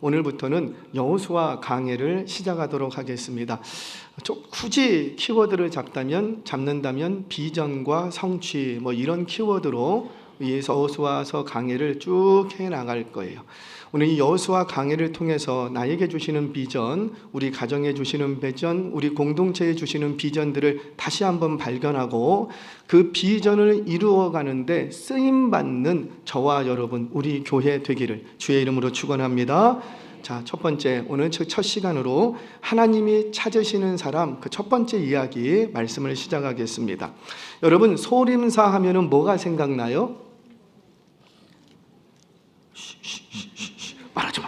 오늘부터는 여호수아 강해를 시작하도록 하겠습니다. 굳이 키워드를 잡는다면 비전과 성취 이런 키워드로 이 여호수아서 강해를 쭉 해나갈 거예요. 오늘 이 여호수아 강해를 통해서 나에게 주시는 비전, 우리 가정에 주시는 비전, 우리 공동체에 주시는 비전들을 다시 한번 발견하고 그 비전을 이루어가는데 쓰임받는 저와 여러분, 우리 교회 되기를 주의 이름으로 축원합니다. 자, 첫 번째, 오늘 첫 시간으로 하나님이 찾으시는 사람, 그 첫 번째 이야기 말씀을 시작하겠습니다. 여러분, 소림사 하면은 뭐가 생각나요? 말하지 마.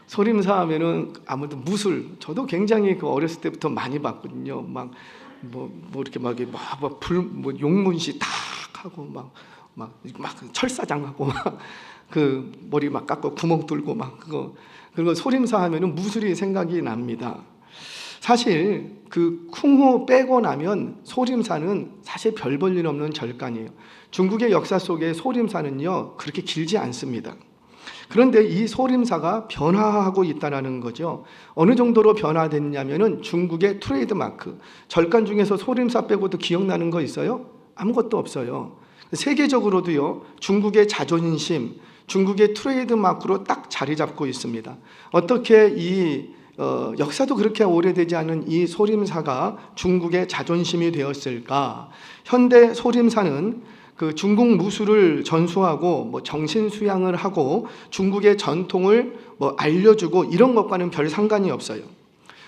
소림사 하면은 아무도 무술, 저도 굉장히 어렸을 때부터 많이 봤거든요. 이렇게 용문시 탁 하고 철사장 하고 그 머리 깎고 구멍 뚫고 그리고 소림사 하면은 무술이 생각이 납니다. 사실 그 쿵호 빼고 나면 소림사는 사실 별 볼 일 없는 절간이에요. 중국의 역사 속에 소림사는요 그렇게 길지 않습니다. 그런데 이 소림사가 변화하고 있다는 거죠. 어느 정도로 변화됐냐면은 중국의 트레이드마크, 절간 중에서 소림사 빼고도 기억나는 거 있어요? 아무것도 없어요. 세계적으로도요 중국의 자존심, 중국의 트레이드마크로 딱 자리 잡고 있습니다. 어떻게 역사도 그렇게 오래되지 않은 이 소림사가 중국의 자존심이 되었을까? 현대 소림사는 그 중국 무술을 전수하고 정신 수양을 하고 중국의 전통을 알려주고 이런 것과는 별 상관이 없어요.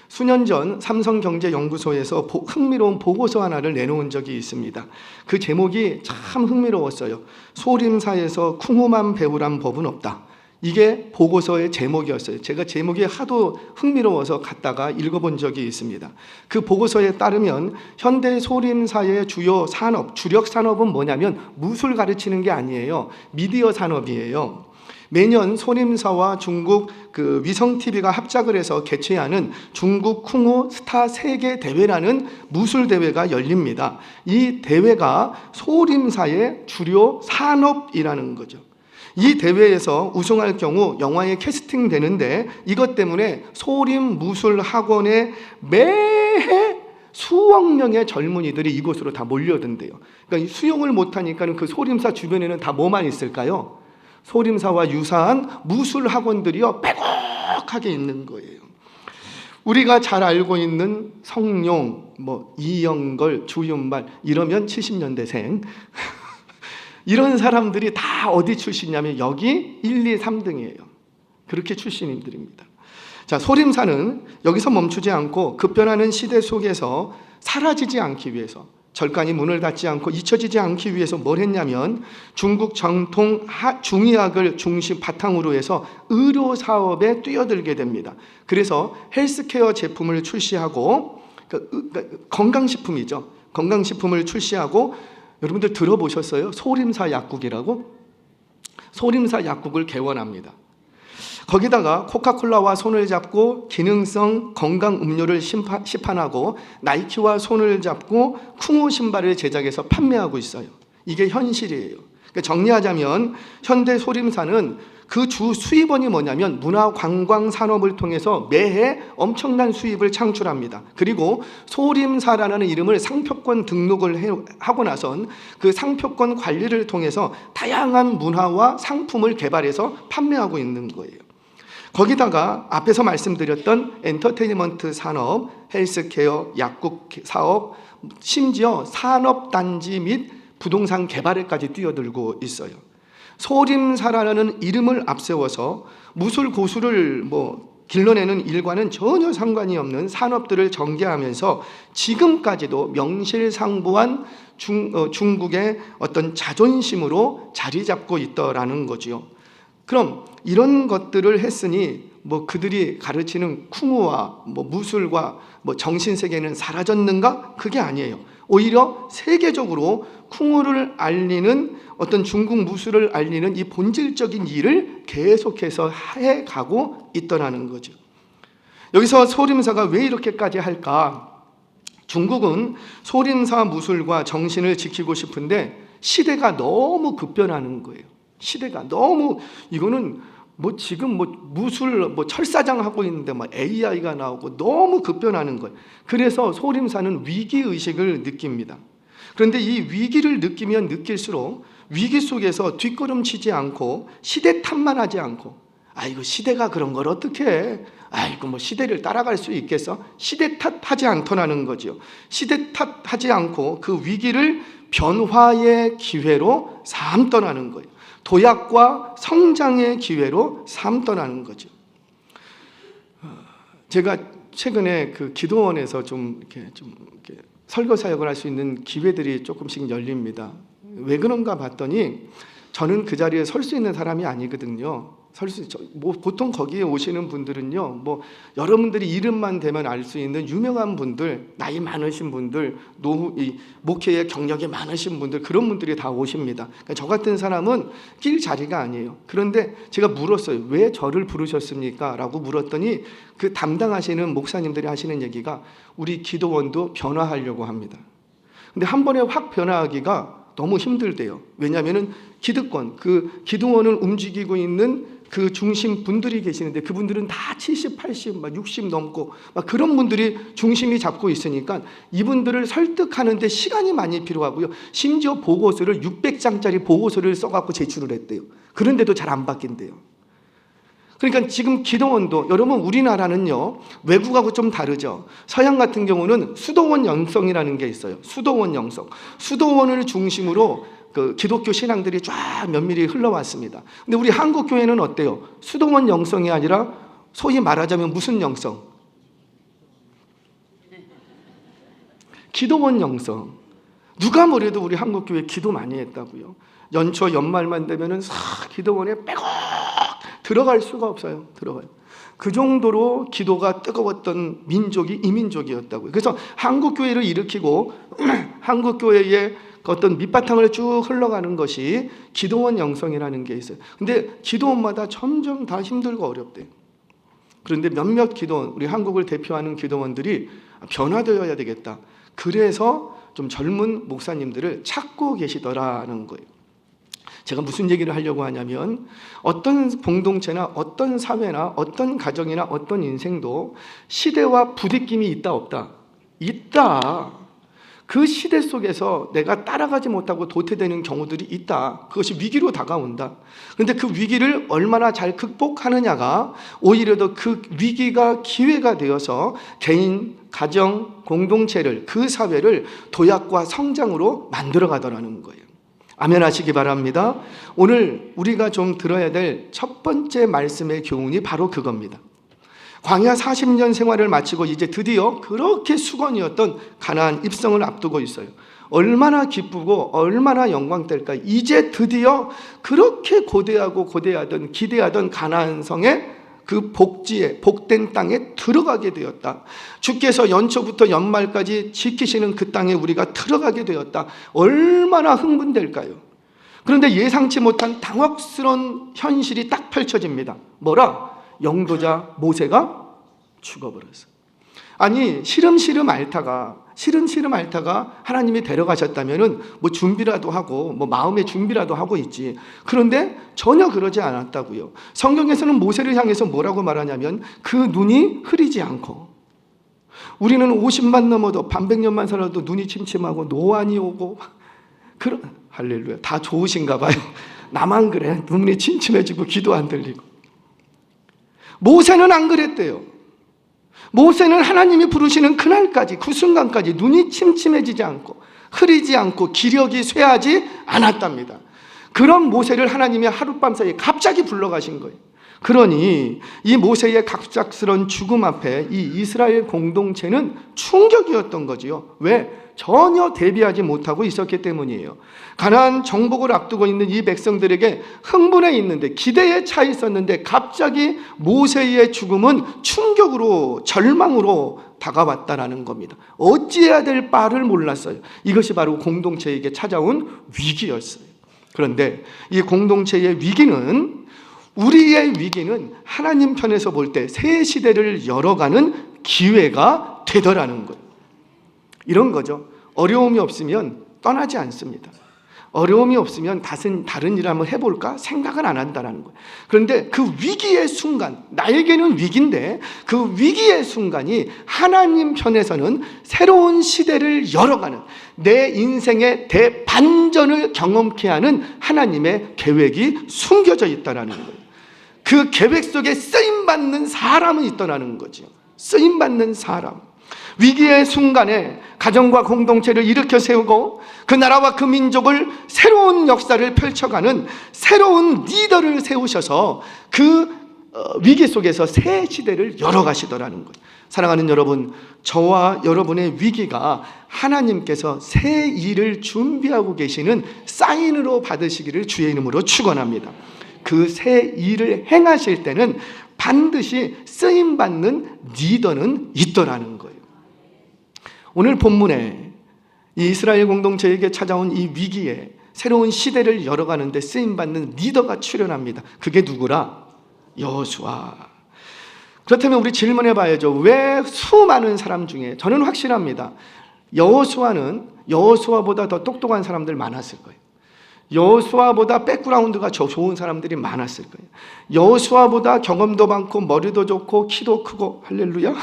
수년 전 삼성경제연구소에서 흥미로운 보고서 하나를 내놓은 적이 있습니다. 그 제목이 참 흥미로웠어요. 소림사에서 쿵호만 배우란 법은 없다. 이게 보고서의 제목이었어요. 제가 제목이 하도 흥미로워서 갔다가 읽어본 적이 있습니다. 그 보고서에 따르면 현대 소림사의 주요 산업, 주력 산업은 뭐냐면 무술 가르치는 게 아니에요. 미디어 산업이에요. 매년 소림사와 중국 그 위성TV가 합작을 해서 개최하는 중국 쿵호 스타 세계 대회라는 무술 대회가 열립니다. 이 대회가 소림사의 주요 산업이라는 거죠. 이 대회에서 우승할 경우 영화에 캐스팅 되는데 이것 때문에 소림 무술 학원에 매해 수억 명의 젊은이들이 이곳으로 다 몰려든대요. 그러니까 수용을 못하니까 그 소림사 주변에는 다 뭐만 있을까요? 소림사와 유사한 무술 학원들이요 빼곡하게 있는 거예요. 우리가 잘 알고 있는 성룡, 이영걸, 주윤발 이러면 70년대생 이런 사람들이 다 어디 출신이냐면 여기 1, 2, 3등이에요. 그렇게 출신들입니다. 자, 소림사는 여기서 멈추지 않고 급변하는 시대 속에서 사라지지 않기 위해서, 절간이 문을 닫지 않고 잊혀지지 않기 위해서 뭘 했냐면 중국 정통 중의학을 중심 바탕으로 해서 의료 사업에 뛰어들게 됩니다. 그래서 헬스케어 제품을 출시하고 건강식품이죠. 건강식품을 출시하고 여러분들 들어보셨어요? 소림사 약국이라고? 소림사 약국을 개원합니다. 거기다가 코카콜라와 손을 잡고 기능성 건강 음료를 시판하고 나이키와 손을 잡고 쿵호 신발을 제작해서 판매하고 있어요. 이게 현실이에요. 그러니까 정리하자면 현대 소림사는 그 주 수입원이 뭐냐면 문화관광 산업을 통해서 매해 엄청난 수입을 창출합니다. 그리고 소림사라는 이름을 상표권 등록을 하고 나선 그 상표권 관리를 통해서 다양한 문화와 상품을 개발해서 판매하고 있는 거예요. 거기다가 앞에서 말씀드렸던 엔터테인먼트 산업, 헬스케어, 약국 사업, 심지어 산업단지 및 부동산 개발에까지 뛰어들고 있어요. 소림사라는 이름을 앞세워서 무술 고수를 길러내는 일과는 전혀 상관이 없는 산업들을 전개하면서 지금까지도 명실상부한 중국의 어떤 자존심으로 자리 잡고 있더라는 거지요. 그럼 이런 것들을 했으니 그들이 가르치는 쿵호와 무술과 정신세계는 사라졌는가? 그게 아니에요. 오히려 세계적으로 쿵호를 알리는 어떤 중국 무술을 알리는 이 본질적인 일을 계속해서 해가고 있더라는 거죠. 여기서 소림사가 왜 이렇게까지 할까? 중국은 소림사 무술과 정신을 지키고 싶은데 시대가 너무 급변하는 거예요. 시대가 너무, 이거는 뭐 지금 뭐 무술 뭐 철사장 하고 있는데 막 AI가 나오고 너무 급변하는 거예요. 그래서 소림사는 위기 의식을 느낍니다. 그런데 이 위기를 느끼면 느낄수록 위기 속에서 뒷걸음치지 않고 시대 탓만 하지 않고, 아이고 시대가 그런 걸 어떻게 해? 아이고 뭐 시대를 따라갈 수 있겠어? 시대 탓하지 않더라는 거죠. 시대 탓하지 않고 그 위기를 변화의 기회로 삼더라는 거예요. 도약과 성장의 기회로 삼더라는 거죠. 제가 최근에 그 기도원에서 좀 이렇게 설교 사역을 할 수 있는 기회들이 조금씩 열립니다. 왜 그런가 봤더니 저는 그 자리에 설 수 있는 사람이 아니거든요. 보통 거기에 오시는 분들은요, 뭐 여러분들이 이름만 대면 알 수 있는 유명한 분들, 나이 많으신 분들, 목회의 경력이 많으신 분들, 그런 분들이 다 오십니다. 그러니까 저 같은 사람은 낄 자리가 아니에요. 그런데 제가 물었어요. 왜 저를 부르셨습니까? 라고 물었더니 그 담당하시는 목사님들이 하시는 얘기가 우리 기도원도 변화하려고 합니다. 근데 한 번에 확 변화하기가 너무 힘들대요. 왜냐하면 기득권, 그 기도원을 움직이고 있는 그 중심 분들이 계시는데 그분들은 다 70, 80, 막 60 넘고 막 그런 분들이 중심이 잡고 있으니까 이분들을 설득하는데 시간이 많이 필요하고요. 심지어 보고서를 600장짜리 보고서를 써갖고 제출을 했대요. 그런데도 잘 안 바뀐대요. 그러니까 지금 기도원도, 여러분 우리나라는요 외국하고 좀 다르죠. 서양 같은 경우는 수도원 영성이라는 게 있어요. 수도원 영성. 수도원을 중심으로 그 기독교 신앙들이 쫙 면밀히 흘러왔습니다. 근데 우리 한국 교회는 어때요? 수도원 영성이 아니라 소위 말하자면 무슨 영성? 기도원 영성. 누가 뭐래도 우리 한국 교회 기도 많이 했다고요. 연초 연말만 되면은 싹 기도원에 빼곡 들어갈 수가 없어요. 들어가요. 그 정도로 기도가 뜨거웠던 민족이 이 민족이었다고요. 그래서 한국 교회를 일으키고 한국 교회의 어떤 밑바탕을 쭉 흘러가는 것이 기도원 영성이라는 게 있어요. 근데 기도원마다 점점 다 힘들고 어렵대요. 그런데 몇몇 기도원, 우리 한국을 대표하는 기도원들이 변화되어야 되겠다. 그래서 좀 젊은 목사님들을 찾고 계시더라는 거예요. 제가 무슨 얘기를 하려고 하냐면 어떤 공동체나 어떤 사회나 어떤 가정이나 어떤 인생도 시대와 부딪힘이 있다 없다? 있다. 그 시대 속에서 내가 따라가지 못하고 도태되는 경우들이 있다. 그것이 위기로 다가온다. 그런데 그 위기를 얼마나 잘 극복하느냐가 오히려 더 그 위기가 기회가 되어서 개인, 가정, 공동체를, 그 사회를 도약과 성장으로 만들어가더라는 거예요. 아멘 하시기 바랍니다. 오늘 우리가 좀 들어야 될 첫 번째 말씀의 교훈이 바로 그겁니다. 광야 40년 생활을 마치고 이제 드디어 그렇게 수건이었던 가나안 입성을 앞두고 있어요. 얼마나 기쁘고 얼마나 영광될까. 이제 드디어 그렇게 고대하던 기대하던 가나안 성의 그 복지에, 복된 땅에 들어가게 되었다. 주께서 연초부터 연말까지 지키시는 그 땅에 우리가 들어가게 되었다. 얼마나 흥분될까요? 그런데 예상치 못한 당혹스러운 현실이 딱 펼쳐집니다. 뭐라? 영도자 모세가 죽어버렸어요. 아니 시름시름 앓다가 하나님이 데려가셨다면은 뭐 준비라도 하고 뭐 마음의 준비라도 하고 있지. 그런데 전혀 그러지 않았다고요. 성경에서는 모세를 향해서 뭐라고 말하냐면 그 눈이 흐리지 않고, 우리는 50만 넘어도 반백년만 살아도 눈이 침침하고 노안이 오고 할렐루야. 다 좋으신가 봐요. 나만 그래. 눈이 침침해지고 기도 안 들리고. 모세는 안 그랬대요. 모세는 하나님이 부르시는 그날까지, 그 순간까지 눈이 침침해지지 않고 흐리지 않고 기력이 쇠하지 않았답니다. 그런 모세를 하나님이 하룻밤 사이에 갑자기 불러가신 거예요. 그러니 이 모세의 갑작스러운 죽음 앞에 이 이스라엘 공동체는 충격이었던 거지요. 왜? 전혀 대비하지 못하고 있었기 때문이에요. 가나안 정복을 앞두고 있는 이 백성들에게 흥분해 있는데, 기대에 차 있었는데 갑자기 모세의 죽음은 충격으로, 절망으로 다가왔다라는 겁니다. 어찌해야 될 바를 몰랐어요. 이것이 바로 공동체에게 찾아온 위기였어요. 그런데 이 공동체의 위기는, 우리의 위기는 하나님 편에서 볼 때 새 시대를 열어가는 기회가 되더라는 거예요. 이런 거죠. 어려움이 없으면 떠나지 않습니다. 어려움이 없으면 다른 일을 한번 해볼까 생각은 안 한다는 거예요. 그런데 그 위기의 순간, 나에게는 위기인데 그 위기의 순간이 하나님 편에서는 새로운 시대를 열어가는, 내 인생의 대반전을 경험케 하는 하나님의 계획이 숨겨져 있다는 거예요. 그 계획 속에 쓰임받는 사람은 있다는 거죠. 쓰임받는 사람. 위기의 순간에 가정과 공동체를 일으켜 세우고 그 나라와 그 민족을 새로운 역사를 펼쳐가는 새로운 리더를 세우셔서 그 위기 속에서 새 시대를 열어가시더라는 거예요. 사랑하는 여러분, 저와 여러분의 위기가 하나님께서 새 일을 준비하고 계시는 사인으로 받으시기를 주의 이름으로 축원합니다. 그 새 일을 행하실 때는 반드시 쓰임받는 리더는 있더라는 거예요. 오늘 본문에 이 이스라엘 공동체에게 찾아온 이 위기에 새로운 시대를 열어가는데 쓰임받는 리더가 출현합니다. 그게 누구라? 여호수아. 그렇다면 우리 질문해 봐야죠. 왜 수많은 사람 중에, 저는 확실합니다, 여호수아보다 더 똑똑한 사람들 많았을 거예요. 여호수아보다 백그라운드가 좋은 사람들이 많았을 거예요. 여호수아보다 경험도 많고 머리도 좋고 키도 크고, 할렐루야,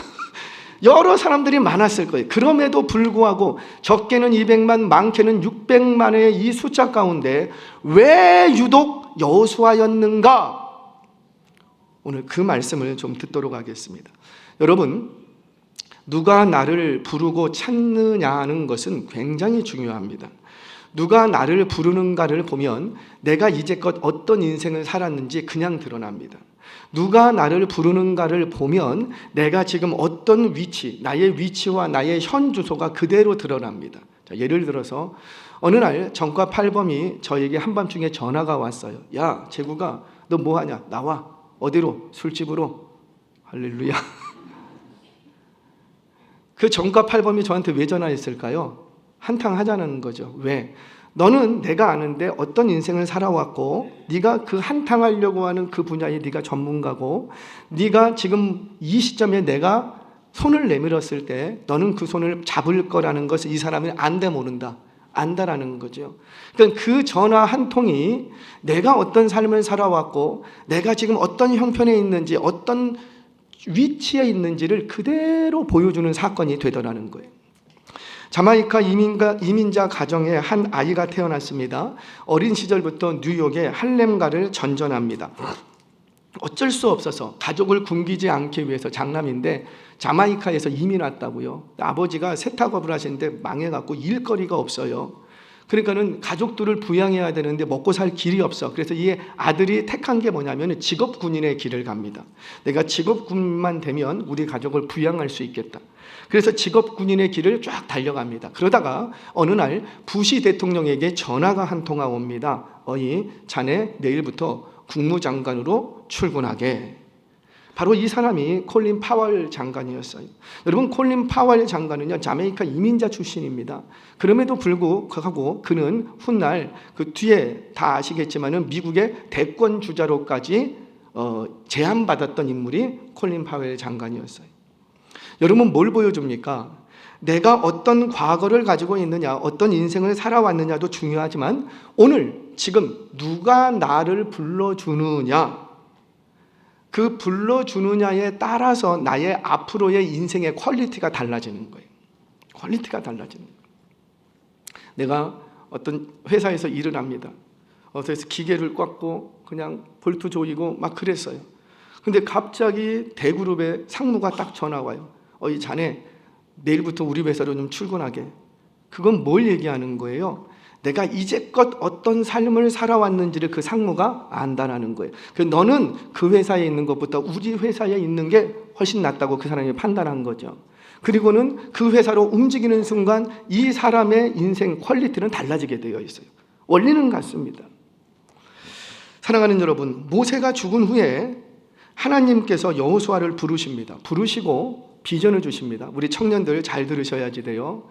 여러 사람들이 많았을 거예요. 그럼에도 불구하고 적게는 200만, 많게는 600만의 이 숫자 가운데 왜 유독 여호수아였는가? 오늘 그 말씀을 좀 듣도록 하겠습니다. 여러분, 누가 나를 부르고 찾느냐 하는 것은 굉장히 중요합니다. 누가 나를 부르는가를 보면 내가 이제껏 어떤 인생을 살았는지 그냥 드러납니다. 누가 나를 부르는가를 보면 내가 지금 어떤 위치, 나의 위치와 나의 현 주소가 그대로 드러납니다. 자, 예를 들어서 어느 날 전과 팔범이 저에게 한밤중에 전화가 왔어요. 야, 재구가 너 뭐하냐? 나와. 어디로? 술집으로. 할렐루야. 그 전과 팔범이 저한테 왜 전화했을까요? 한탕하자는 거죠. 왜? 너는 내가 아는데 어떤 인생을 살아왔고 네가 그 한탕하려고 하는 그 분야에 네가 전문가고 네가 지금 이 시점에 내가 손을 내밀었을 때 너는 그 손을 잡을 거라는 것을 이 사람은 안돼 모른다. 안다라는 거죠. 그러니까 그 전화 한 통이 내가 어떤 삶을 살아왔고 내가 지금 어떤 형편에 있는지 어떤 위치에 있는지를 그대로 보여주는 사건이 되더라는 거예요. 자마이카 이민자 가정에 한 아이가 태어났습니다. 어린 시절부터 뉴욕의 할렘가를 전전합니다. 어쩔 수 없어서 가족을 굶기지 않기 위해서, 장남인데 자마이카에서 이민 왔다고요. 아버지가 세탁업을 하시는데 망해갖고 일거리가 없어요. 그러니까는 가족들을 부양해야 되는데 먹고 살 길이 없어. 그래서 이 아들이 택한 게 뭐냐면 직업군인의 길을 갑니다. 내가 직업군만 되면 우리 가족을 부양할 수 있겠다. 그래서 직업군인의 길을 쫙 달려갑니다. 그러다가 어느 날 부시 대통령에게 전화가 한 통화 옵니다. 어이, 자네 내일부터 국무장관으로 출근하게. 바로 이 사람이 콜린 파월 장관이었어요. 여러분, 콜린 파월 장관은요, 자메이카 이민자 출신입니다. 그럼에도 불구하고 그는 훗날 그 뒤에 다 아시겠지만은 미국의 대권 주자로까지 제안받았던 인물이 콜린 파월 장관이었어요. 여러분, 뭘 보여줍니까? 내가 어떤 과거를 가지고 있느냐, 어떤 인생을 살아왔느냐도 중요하지만 오늘 지금 누가 나를 불러주느냐, 그 불러주느냐에 따라서 나의 앞으로의 인생의 퀄리티가 달라지는 거예요. 퀄리티가 달라지는 거예요. 내가 어떤 회사에서 일을 합니다. 그래서 기계를 꽂고 그냥 볼트 조이고 막 그랬어요. 근데 갑자기 대그룹의 상무가 딱 전화 와요. 이 자네 내일부터 우리 회사로 좀 출근하게. 그건 뭘 얘기하는 거예요? 내가 이제껏 어떤 삶을 살아왔는지를 그 상무가 안다라는 거예요. 너는 그 회사에 있는 것보다 우리 회사에 있는 게 훨씬 낫다고 그 사람이 판단한 거죠. 그리고는 그 회사로 움직이는 순간 이 사람의 인생 퀄리티는 달라지게 되어 있어요. 원리는 같습니다. 사랑하는 여러분, 모세가 죽은 후에 하나님께서 여호수아를 부르십니다. 부르시고 비전을 주십니다. 우리 청년들 잘 들으셔야지 돼요.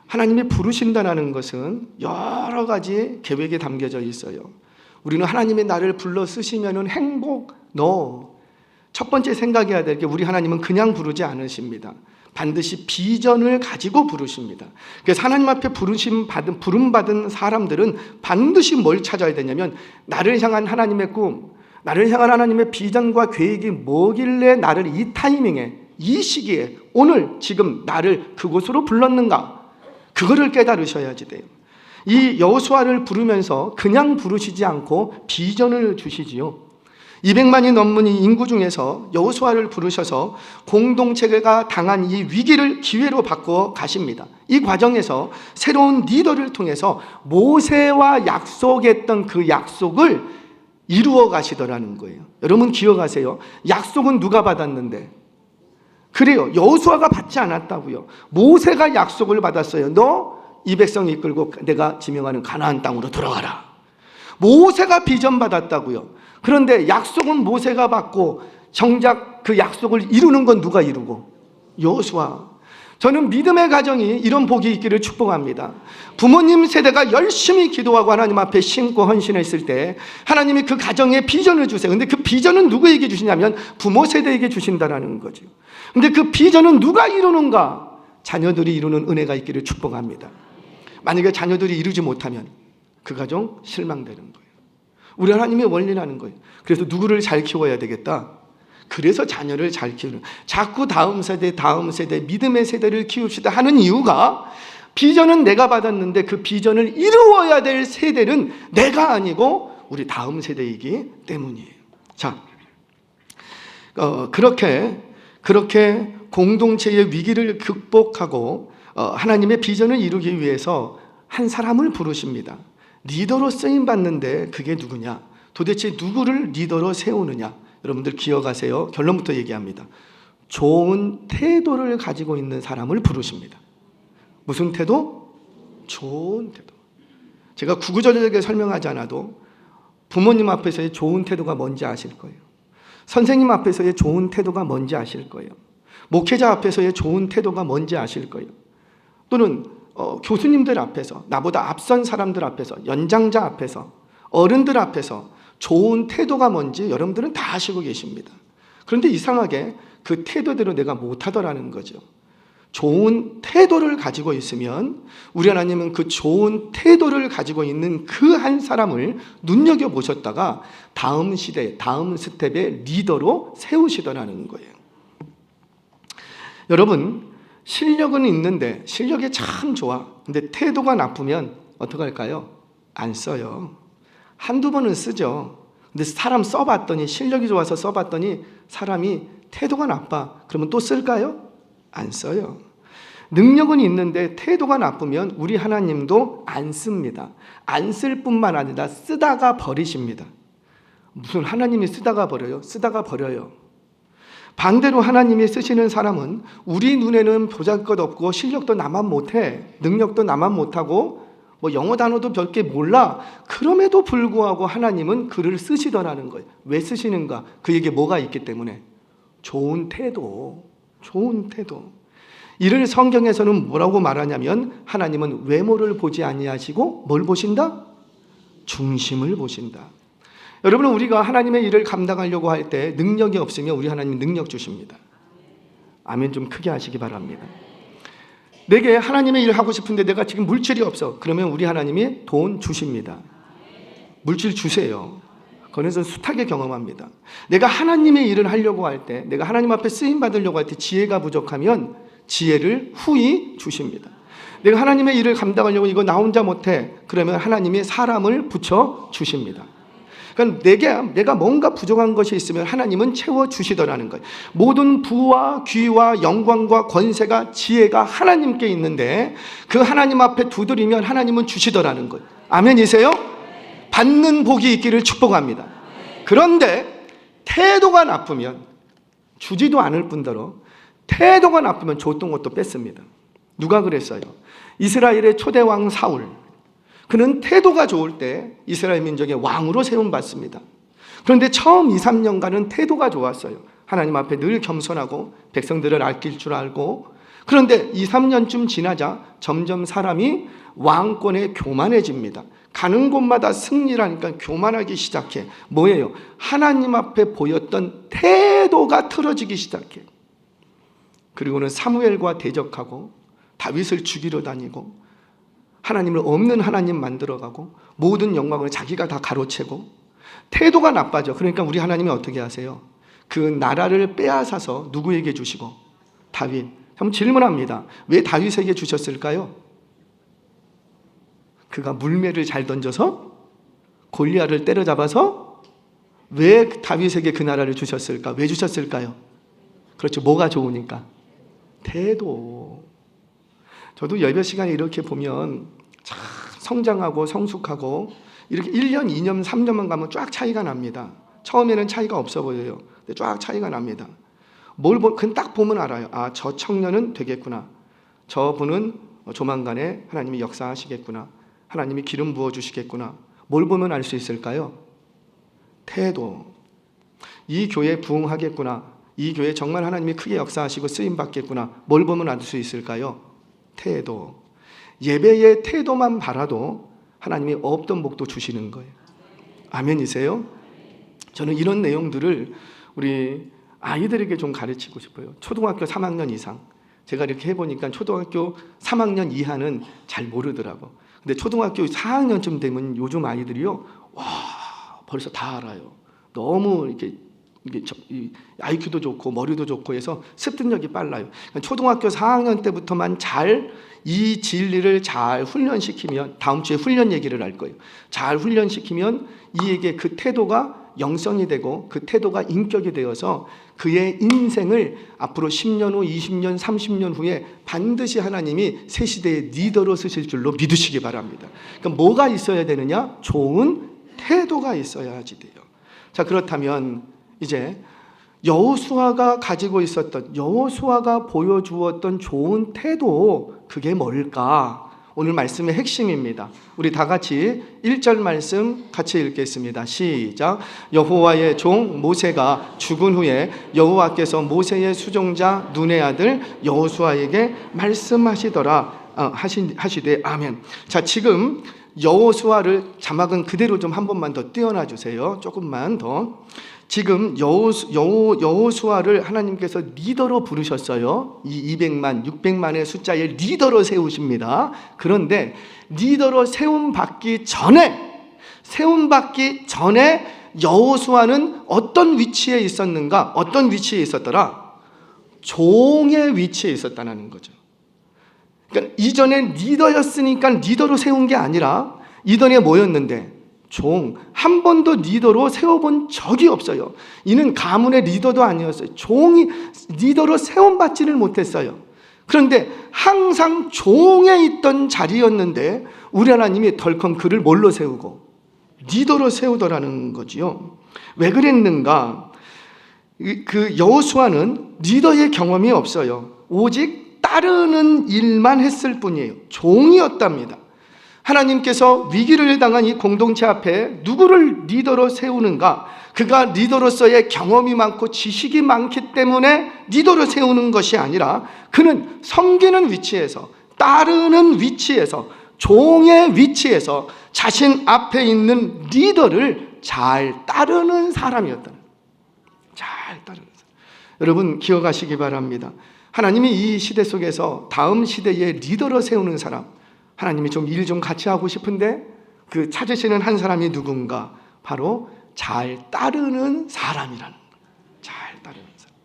하나님이 부르신다는 것은 여러 가지 계획에 담겨져 있어요. 우리는 하나님이 나를 불러 쓰시면은 행복, 첫 번째 생각해야 될 게 우리 하나님은 그냥 부르지 않으십니다. 반드시 비전을 가지고 부르십니다. 그래서 하나님 앞에 부름받은 사람들은 반드시 뭘 찾아야 되냐면 나를 향한 하나님의 꿈, 나를 향한 하나님의 비전과 계획이 뭐길래 나를 이 타이밍에, 이 시기에, 오늘 지금 나를 그곳으로 불렀는가, 그거를 깨달으셔야지 돼요. 이 여호수아를 부르면서 그냥 부르시지 않고 비전을 주시지요. 200만이 넘는 이 인구 중에서 여호수아를 부르셔서 공동체가 당한 이 위기를 기회로 바꿔 가십니다. 이 과정에서 새로운 리더를 통해서 모세와 약속했던 그 약속을 이루어 가시더라는 거예요. 여러분 기억하세요. 약속은 누가 받았는데? 그래요. 여호수아가 받지 않았다고요. 모세가 약속을 받았어요. 너 이 백성 이끌고 내가 지명하는 가나안 땅으로 들어가라. 모세가 비전 받았다고요. 그런데 약속은 모세가 받고 정작 그 약속을 이루는 건 누가 이루고? 여호수아. 저는 믿음의 가정이 이런 복이 있기를 축복합니다. 부모님 세대가 열심히 기도하고 하나님 앞에 심고 헌신했을 때 하나님이 그 가정에 비전을 주세요. 근데 그 비전은 누구에게 주시냐면 부모 세대에게 주신다는 거죠. 근데 그 비전은 누가 이루는가? 자녀들이 이루는 은혜가 있기를 축복합니다. 만약에 자녀들이 이루지 못하면 그 가정 실망되는 거예요. 우리 하나님의 원리라는 거예요. 그래서 누구를 잘 키워야 되겠다. 그래서 자녀를 잘 키우는, 자꾸 다음 세대 믿음의 세대를 키웁시다 하는 이유가 비전은 내가 받았는데 그 비전을 이루어야 될 세대는 내가 아니고 우리 다음 세대이기 때문이에요. 자, 그렇게 공동체의 위기를 극복하고 하나님의 비전을 이루기 위해서 한 사람을 부르십니다. 리더로 쓰임받는데 그게 누구냐? 도대체 누구를 리더로 세우느냐? 여러분들 기억하세요. 결론부터 얘기합니다. 좋은 태도를 가지고 있는 사람을 부르십니다. 무슨 태도? 좋은 태도. 제가 구구절절하게 설명하지 않아도 부모님 앞에서의 좋은 태도가 뭔지 아실 거예요. 선생님 앞에서의 좋은 태도가 뭔지 아실 거예요. 목회자 앞에서의 좋은 태도가 뭔지 아실 거예요. 또는 교수님들 앞에서, 나보다 앞선 사람들 앞에서, 연장자 앞에서, 어른들 앞에서 좋은 태도가 뭔지 여러분들은 다 아시고 계십니다. 그런데 이상하게 그 태도대로 내가 못하더라는 거죠. 좋은 태도를 가지고 있으면 우리 하나님은 그 좋은 태도를 가지고 있는 그 한 사람을 눈여겨보셨다가 다음 시대, 다음 스텝의 리더로 세우시더라는 거예요. 여러분, 실력은 있는데 실력이 참 좋아. 근데 태도가 나쁘면 어떡할까요? 안 써요. 한두 번은 쓰죠. 근데 사람 써봤더니, 실력이 좋아서 써봤더니 사람이 태도가 나빠. 그러면 또 쓸까요? 안 써요. 능력은 있는데 태도가 나쁘면 우리 하나님도 안 씁니다. 안 쓸 뿐만 아니라 쓰다가 버리십니다. 무슨 하나님이 쓰다가 버려요? 쓰다가 버려요. 반대로 하나님이 쓰시는 사람은 우리 눈에는 보잘것없고 실력도 나만 못해, 능력도 나만 못하고 뭐 영어 단어도 몇 개 몰라. 그럼에도 불구하고 하나님은 그를 쓰시더라는 거예요. 왜 쓰시는가? 그에게 뭐가 있기 때문에? 좋은 태도. 좋은 태도. 이를 성경에서는 뭐라고 말하냐면 하나님은 외모를 보지 아니하시고 뭘 보신다? 중심을 보신다. 여러분, 우리가 하나님의 일을 감당하려고 할 때 능력이 없으면 우리 하나님 능력 주십니다. 아멘 좀 크게 하시기 바랍니다. 내게 하나님의 일을 하고 싶은데 내가 지금 물질이 없어. 그러면 우리 하나님이 돈 주십니다. 물질 주세요. 그래서 숱하게 경험합니다. 내가 하나님의 일을 하려고 할 때, 내가 하나님 앞에 쓰임 받으려고 할 때 지혜가 부족하면 지혜를 후히 주십니다. 내가 하나님의 일을 감당하려고 이거 나 혼자 못해. 그러면 하나님이 사람을 붙여 주십니다. 그러니까 내가 뭔가 부족한 것이 있으면 하나님은 채워주시더라는 거예요. 모든 부와 귀와 영광과 권세가, 지혜가 하나님께 있는데 그 하나님 앞에 두드리면 하나님은 주시더라는 거예요. 아멘이세요? 받는 복이 있기를 축복합니다. 그런데 태도가 나쁘면 주지도 않을 뿐더러 태도가 나쁘면 줬던 것도 뺐습니다. 누가 그랬어요? 이스라엘의 초대왕 사울. 그는 태도가 좋을 때 이스라엘 민족의 왕으로 세움받습니다. 그런데 처음 2, 3년간은 태도가 좋았어요. 하나님 앞에 늘 겸손하고 백성들을 아낄 줄 알고. 그런데 2, 3년쯤 지나자 점점 사람이 왕권에 교만해집니다. 가는 곳마다 승리라니까 교만하기 시작해. 뭐예요? 하나님 앞에 보였던 태도가 틀어지기 시작해. 그리고는 사무엘과 대적하고 다윗을 죽이러 다니고 하나님을 없는 하나님 만들어가고 모든 영광을 자기가 다 가로채고 태도가 나빠져. 그러니까 우리 하나님이 어떻게 하세요? 그 나라를 빼앗아서 누구에게 주시고? 다윗. 한번 질문합니다. 왜 다윗에게 주셨을까요? 그가 물매를 잘 던져서 골리앗을 때려잡아서 왜 다윗에게 그 나라를 주셨을까? 왜 주셨을까요? 그렇죠. 뭐가 좋으니까? 태도. 저도 예배 시간에 이렇게 보면 참 성장하고 성숙하고 이렇게 1년, 2년, 3년만 가면 쫙 차이가 납니다. 처음에는 차이가 없어 보여요. 근데 쫙 차이가 납니다. 그냥 딱 보면 알아요. 아, 저 청년은 되겠구나. 저분은 조만간에 하나님이 역사하시겠구나. 하나님이 기름 부어주시겠구나. 뭘 보면 알 수 있을까요? 태도. 이 교회 부흥하겠구나. 이 교회 정말 하나님이 크게 역사하시고 쓰임받겠구나. 뭘 보면 알 수 있을까요? 태도. 예배의 태도만 바라도 하나님이 없던 복도 주시는 거예요. 아멘이세요? 저는 이런 내용들을 우리 아이들에게 좀 가르치고 싶어요. 초등학교 3학년 이상. 제가 이렇게 해보니까 초등학교 3학년 이하는 잘 모르더라고. 근데 초등학교 4학년쯤 되면 요즘 아이들이요, 와, 벌써 다 알아요. 너무 이게 IQ도 좋고 머리도 좋고 해서 습득력이 빨라요. 그러니까 초등학교 4학년 때부터만 잘 이 진리를 잘 훈련시키면, 다음 주에 훈련 얘기를 할 거예요. 잘 훈련시키면 이에게 그 태도가 영성이 되고 그 태도가 인격이 되어서 그의 인생을 앞으로 10년 후, 20년, 30년 후에 반드시 하나님이 새 시대의 리더로 쓰실 줄로 믿으시기 바랍니다. 그러니까 뭐가 있어야 되느냐? 좋은 태도가 있어야지 돼요. 자, 그렇다면 이제 여호수아가 가지고 있었던, 여호수아가 보여주었던 좋은 태도, 그게 뭘까? 오늘 말씀의 핵심입니다. 우리 다 같이 1절 말씀 같이 읽겠습니다. 시작. 여호와의 종 모세가 죽은 후에 여호와께서 모세의 수종자 눈의 아들 여호수아에게 말씀하시더라. 하시되 아멘. 자, 지금 여호수아를 자막은 그대로 좀 한 번만 더 띄워놔 주세요. 조금만 더. 지금 여호수아를 하나님께서 리더로 부르셨어요. 이 200만, 600만의 숫자의 리더로 세우십니다. 그런데 리더로 세움받기 전에 여호수아는 어떤 위치에 있었는가? 어떤 위치에 있었더라? 종의 위치에 있었다는 거죠. 그러니까 이전에 리더였으니까 리더로 세운 게 아니라 이전에 뭐였는데? 종. 한 번도 리더로 세워본 적이 없어요. 이는 가문의 리더도 아니었어요. 종이 리더로 세움받지를 못했어요. 그런데 항상 종에 있던 자리였는데 우리 하나님이 덜컹 그를 뭘로 세우고? 리더로 세우더라는 거지요. 왜 그랬는가? 그 여호수아는 리더의 경험이 없어요. 오직 따르는 일만 했을 뿐이에요. 종이었답니다. 하나님께서 위기를 당한 이 공동체 앞에 누구를 리더로 세우는가? 그가 리더로서의 경험이 많고 지식이 많기 때문에 리더로 세우는 것이 아니라 그는 섬기는 위치에서, 따르는 위치에서, 종의 위치에서 자신 앞에 있는 리더를 잘 따르는 사람이었다는 거예요. 잘 따르는 사람. 여러분 기억하시기 바랍니다. 하나님이 이 시대 속에서 다음 시대의 리더로 세우는 사람, 하나님이 좀 일 좀 같이 하고 싶은데 그 찾으시는 한 사람이 누군가? 바로 잘 따르는 사람이라는 거예요. 잘 따르는 사람.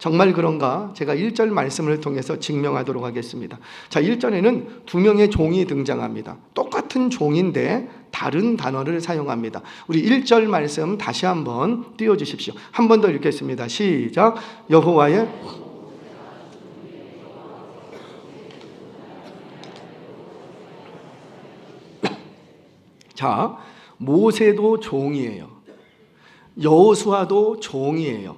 정말 그런가? 제가 1절 말씀을 통해서 증명하도록 하겠습니다. 자, 1절에는 두 명의 종이 등장합니다. 똑같은 종인데 다른 단어를 사용합니다. 우리 1절 말씀 다시 한번 띄워주십시오. 한 번 더 읽겠습니다. 시작. 여호와의 자, 모세도 종이에요. 여호수아도 종이에요.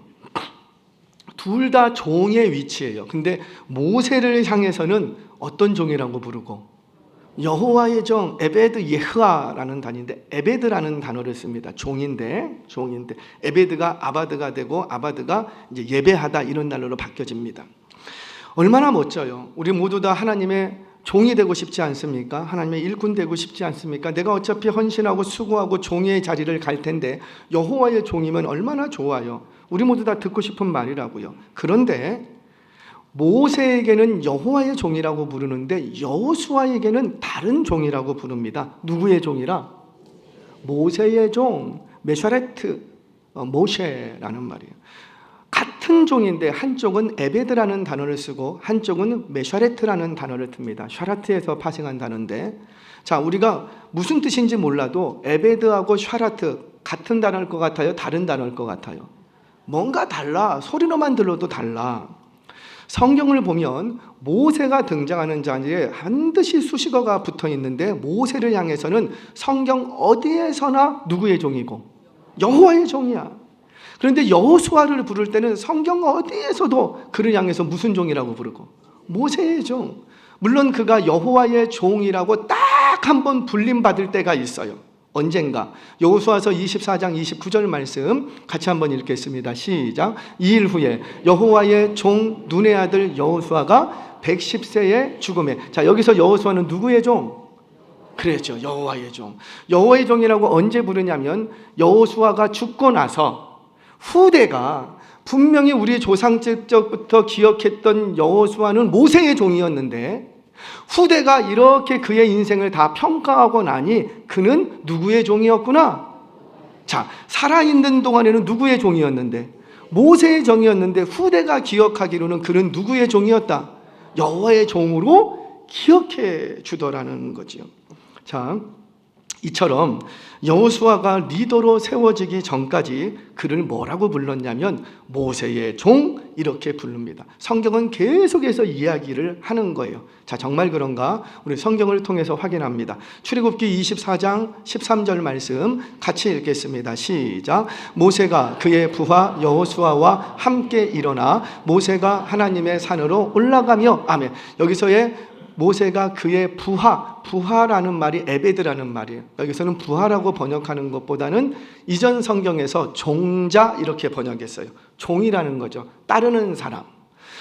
둘 다 종의 위치예요. 근데 모세를 향해서는 어떤 종이라고 부르고? 여호와의 종, 에베드 예흐아라는 단어인데 에베드라는 단어를 씁니다. 종인데 에베드가 아바드가 되고 아바드가 이제 예배하다 이런 단어로 바뀌어집니다. 얼마나 멋져요. 우리 모두 다 하나님의 종이 되고 싶지 않습니까? 하나님의 일꾼 되고 싶지 않습니까? 내가 어차피 헌신하고 수고하고 종의 자리를 갈 텐데 여호와의 종이면 얼마나 좋아요. 우리 모두 다 듣고 싶은 말이라고요. 그런데 모세에게는 여호와의 종이라고 부르는데 여호수아에게는 다른 종이라고 부릅니다. 누구의 종이라? 모세의 종, 메샤레트, 모셰라는 말이에요. 같은 종인데 한쪽은 에베드라는 단어를 쓰고 한쪽은 메샤레트라는 단어를 듭니다. 샤라트에서 파생한 단어인데, 자, 우리가 무슨 뜻인지 몰라도 에베드하고 샤라트 같은 단어일 것 같아요? 다른 단어일 것 같아요? 뭔가 달라. 소리로만 들어도 달라. 성경을 보면 모세가 등장하는 자리에 반드시 수식어가 붙어 있는데, 모세를 향해서는 성경 어디에서나 누구의 종이고? 여호와의 종이야. 그런데 여호수아를 부를 때는 성경 어디에서도 그를 향해서 무슨 종이라고 부르고? 모세의 종. 물론 그가 여호와의 종이라고 딱 한 번 불림받을 때가 있어요. 언젠가. 여호수아서 24장 29절 말씀 같이 한번 읽겠습니다. 시작. 2일 후에 여호와의 종 눈의 아들 여호수아가 110세의 죽음에. 자, 여기서 여호수아는 누구의 종? 그랬죠. 여호와의 종. 여호와의 종이라고 언제 부르냐면 여호수아가 죽고 나서 후대가, 분명히 우리 조상 때부터 기억했던 여호수아는 모세의 종이었는데 후대가 이렇게 그의 인생을 다 평가하고 나니 그는 누구의 종이었구나. 자, 살아있는 동안에는 누구의 종이었는데? 모세의 종이었는데 후대가 기억하기로는 그는 누구의 종이었다? 여호와의 종으로 기억해 주더라는 거지요. 자, 이처럼 여호수아가 리더로 세워지기 전까지 그를 뭐라고 불렀냐면 모세의 종, 이렇게 부릅니다. 성경은 계속해서 이야기를 하는 거예요. 자, 정말 그런가? 우리 성경을 통해서 확인합니다. 출애굽기 24장 13절 말씀 같이 읽겠습니다. 시작. 모세가 그의 부하 여호수아와 함께 일어나 모세가 하나님의 산으로 올라가며. 아멘. 여기서의 모세가 그의 부하라는 말이 에베드라는 말이에요. 여기서는 부하라고 번역하는 것보다는 이전 성경에서 종자 이렇게 번역했어요. 종이라는 거죠. 따르는 사람.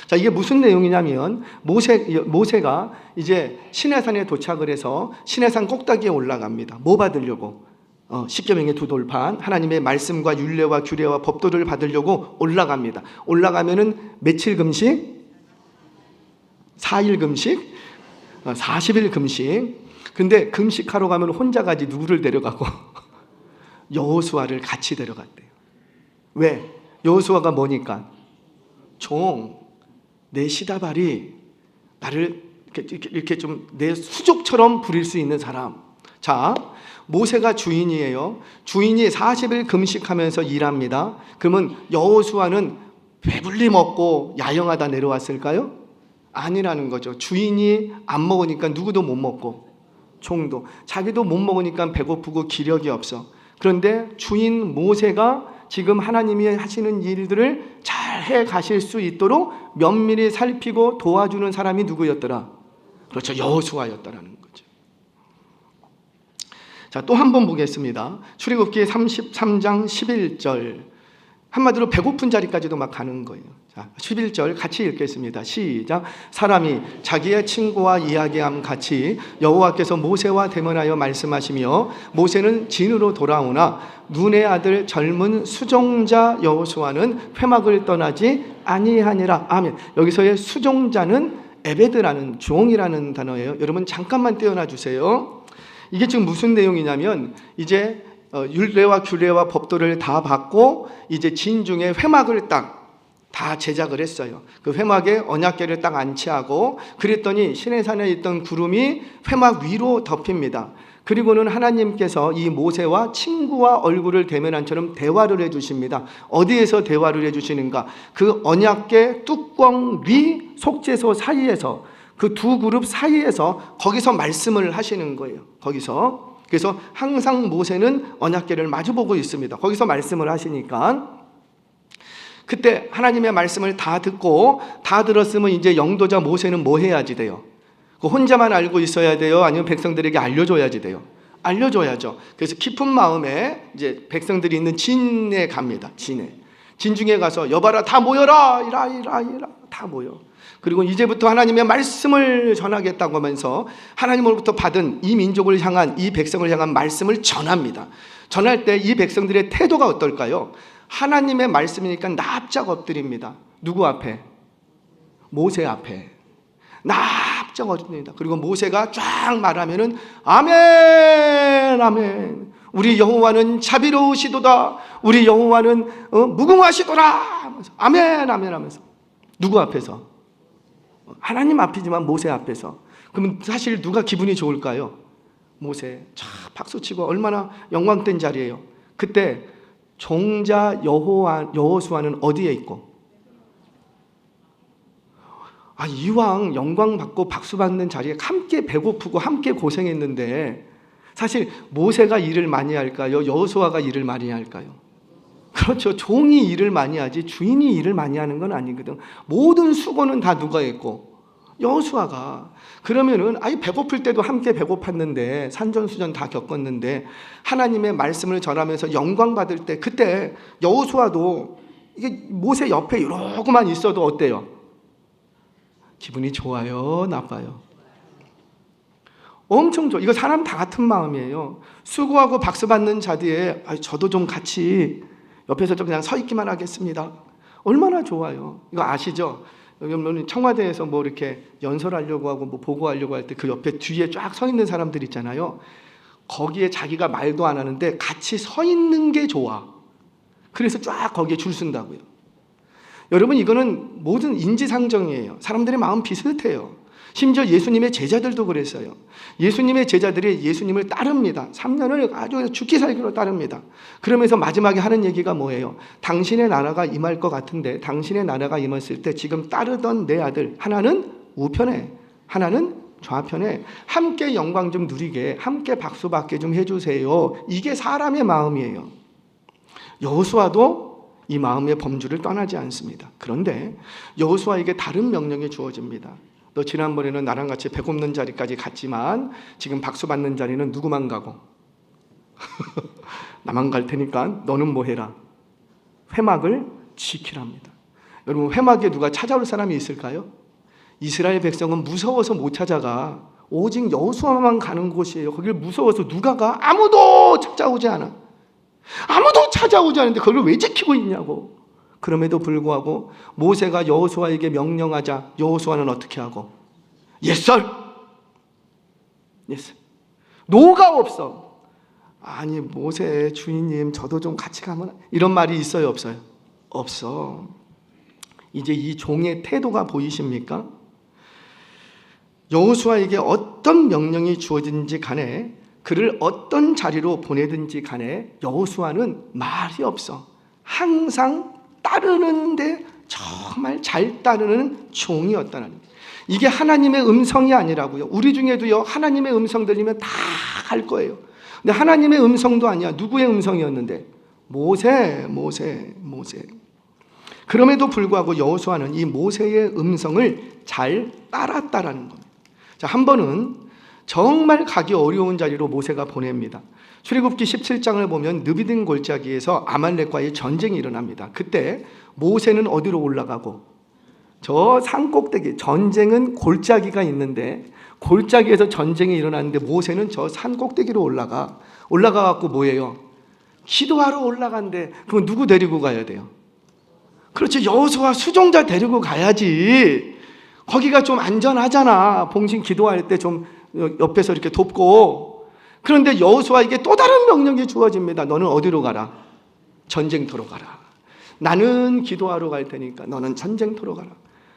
자, 이게 무슨 내용이냐면 모세가 이제 시내산에 도착을 해서 시내산 꼭대기에 올라갑니다. 뭐 받으려고? 십계명의 두 돌판, 하나님의 말씀과 율례와 규례와 법도를 받으려고 올라갑니다. 올라가면은 며칠 금식? 4일 금식? 40일 금식. 근데 금식하러 가면 혼자 가지 누구를 데려가고? 여호수아를 같이 데려갔대요. 왜? 여호수아가 뭐니까? 종. 내 시다발이 나를 이렇게 좀 내 수족처럼 부릴 수 있는 사람. 자, 모세가 주인이에요. 주인이 40일 금식하면서 일합니다. 그러면 여호수아는 배불리 먹고 야영하다 내려왔을까요? 아니라는 거죠. 주인이 안 먹으니까 누구도 못 먹고, 종도 자기도 못 먹으니까 배고프고 기력이 없어. 그런데 주인 모세가 지금 하나님이 하시는 일들을 잘 해 가실 수 있도록 면밀히 살피고 도와주는 사람이 누구였더라? 그렇죠. 여호수아였다라는 거죠. 자, 또 한 번 보겠습니다. 출애굽기 33장 11절. 한마디로 배고픈 자리까지도 막 가는 거예요. 자, 11절 같이 읽겠습니다. 시작. 사람이 자기의 친구와 이야기함 같이 여호와께서 모세와 대면하여 말씀하시며 모세는 진으로 돌아오나 눈의 아들 젊은 수종자 여호수아는 회막을 떠나지 아니하니라. 아멘. 여기서의 수종자는 에베드라는 종이라는 단어예요. 여러분 잠깐만 떼어놔 주세요. 이게 지금 무슨 내용이냐면 이제 율례와 규례와 법도를 다 받고 이제 진중에 회막을 딱 다 제작을 했어요. 그 회막에 언약궤를 딱 안치하고 그랬더니 시내산에 있던 구름이 회막 위로 덮입니다. 그리고는 하나님께서 이 모세와 친구와 얼굴을 대면한처럼 대화를 해주십니다. 어디에서 대화를 해주시는가? 그 언약궤 뚜껑 위 속죄소 사이에서, 그 두 그룹 사이에서 거기서 말씀을 하시는 거예요. 거기서. 그래서 항상 모세는 언약궤를 마주보고 있습니다. 거기서 말씀을 하시니까 그때 하나님의 말씀을 다 듣고 다 들었으면 이제 영도자 모세는 뭐 해야지 돼요? 혼자만 알고 있어야 돼요? 아니면 백성들에게 알려줘야지 돼요? 알려줘야죠. 그래서 깊은 마음에 이제 백성들이 있는 진에 갑니다. 진중에 가서 여봐라 다 모여라 이라 다 모여. 그리고 이제부터 하나님의 말씀을 전하겠다고 하면서 하나님으로부터 받은 이 민족을 향한, 이 백성을 향한 말씀을 전합니다. 전할 때 이 백성들의 태도가 어떨까요? 하나님의 말씀이니까 납작 엎드립니다. 누구 앞에? 모세 앞에 납작 엎드립니다. 그리고 모세가 쫙 말하면은 아멘 아멘, 우리 여호와는 자비로우시도다, 우리 여호와는 무궁하시도다, 아멘 아멘 하면서. 누구 앞에서? 하나님 앞이지만 모세 앞에서. 그러면 사실 누가 기분이 좋을까요? 모세 쫙 박수치고 얼마나 영광된 자리예요. 그때 종자 여호수아는 어디에 있고? 이왕 영광 받고 박수 받는 자리에 함께 배고프고 함께 고생했는데, 사실 모세가 일을 많이 할까요? 여호수아가 일을 많이 할까요? 그렇죠. 종이 일을 많이 하지 주인이 일을 많이 하는 건 아니거든. 모든 수고는 다 누가 했고? 여호수아가. 그러면은 배고플 때도 함께 배고팠는데, 산전수전 다 겪었는데, 하나님의 말씀을 전하면서 영광 받을 때, 그때 여호수아도 이게 모세 옆에 이러고만 있어도 어때요? 기분이 좋아요, 나빠요? 엄청 좋아. 이거 사람 다 같은 마음이에요. 수고하고 박수 받는 자리에 저도 좀 같이 옆에서 좀 그냥 서 있기만 하겠습니다. 얼마나 좋아요. 이거 아시죠? 여러분 청와대에서 뭐 이렇게 연설하려고 하고 뭐 보고하려고 할 때 그 옆에 뒤에 쫙 서 있는 사람들 있잖아요. 거기에 자기가 말도 안 하는데 같이 서 있는 게 좋아. 그래서 쫙 거기에 줄 쓴다고요. 여러분, 이거는 모든 인지상정이에요. 사람들의 마음 비슷해요. 심지어 예수님의 제자들도 그랬어요. 예수님의 제자들이 예수님을 따릅니다. 3년을 아주 죽기 살기로 따릅니다. 그러면서 마지막에 하는 얘기가 뭐예요? 당신의 나라가 임할 것 같은데, 당신의 나라가 임했을 때 지금 따르던 내 아들 하나는 우편에, 하나는 좌편에 함께 영광 좀 누리게, 함께 박수 받게 좀 해주세요. 이게 사람의 마음이에요. 여호수아도 이 마음의 범주를 떠나지 않습니다. 그런데 여호수아에게 다른 명령이 주어집니다. 너 지난번에는 나랑 같이 배고픈 자리까지 갔지만 지금 박수 받는 자리는 누구만 가고? 나만 갈 테니까 너는 뭐 해라? 회막을 지키랍니다. 여러분, 회막에 누가 찾아올 사람이 있을까요? 이스라엘 백성은 무서워서 못 찾아가. 오직 여호수아만 가는 곳이에요. 거길 무서워서 누가 가? 아무도 찾아오지 않아. 아무도 찾아오지 않는데 그걸 왜 지키고 있냐고. 그럼에도 불구하고 모세가 여호수아에게 명령하자 여호수아는 어떻게 하고? 예썰! 노가 없어. 아니 모세 주인님 저도 좀 같이 가면, 이런 말이 있어요 없어요? 없어. 이제 이 종의 태도가 보이십니까? 여호수아에게 어떤 명령이 주어진지 간에, 그를 어떤 자리로 보내든지 간에 여호수아는 말이 없어. 항상 따르는데 정말 잘 따르는 종이었다는 거예요. 이게 하나님의 음성이 아니라고요. 우리 중에도요, 하나님의 음성 들리면 다 할 거예요. 근데 하나님의 음성도 아니야. 누구의 음성이었는데? 모세. 그럼에도 불구하고 여호수아는 이 모세의 음성을 잘 따랐다라는 겁니다. 자, 한 번은 정말 가기 어려운 자리로 모세가 보냅니다. 출애굽기 17장을 보면 느비딘 골짜기에서 아말렉과의 전쟁이 일어납니다. 그때 모세는 어디로 올라가고? 저 산 꼭대기, 전쟁은 골짜기가 있는데 골짜기에서 전쟁이 일어나는데 모세는 저 산 꼭대기로 올라가갖고 뭐예요? 기도하러 올라간대. 그럼 누구 데리고 가야 돼요? 그렇지, 여호수아 수종자 데리고 가야지. 거기가 좀 안전하잖아. 봉신 기도할 때 좀 옆에서 이렇게 돕고. 그런데 여호수아에게 또 다른 명령이 주어집니다. 너는 어디로 가라? 전쟁터로 가라. 나는 기도하러 갈 테니까 너는 전쟁터로 가라.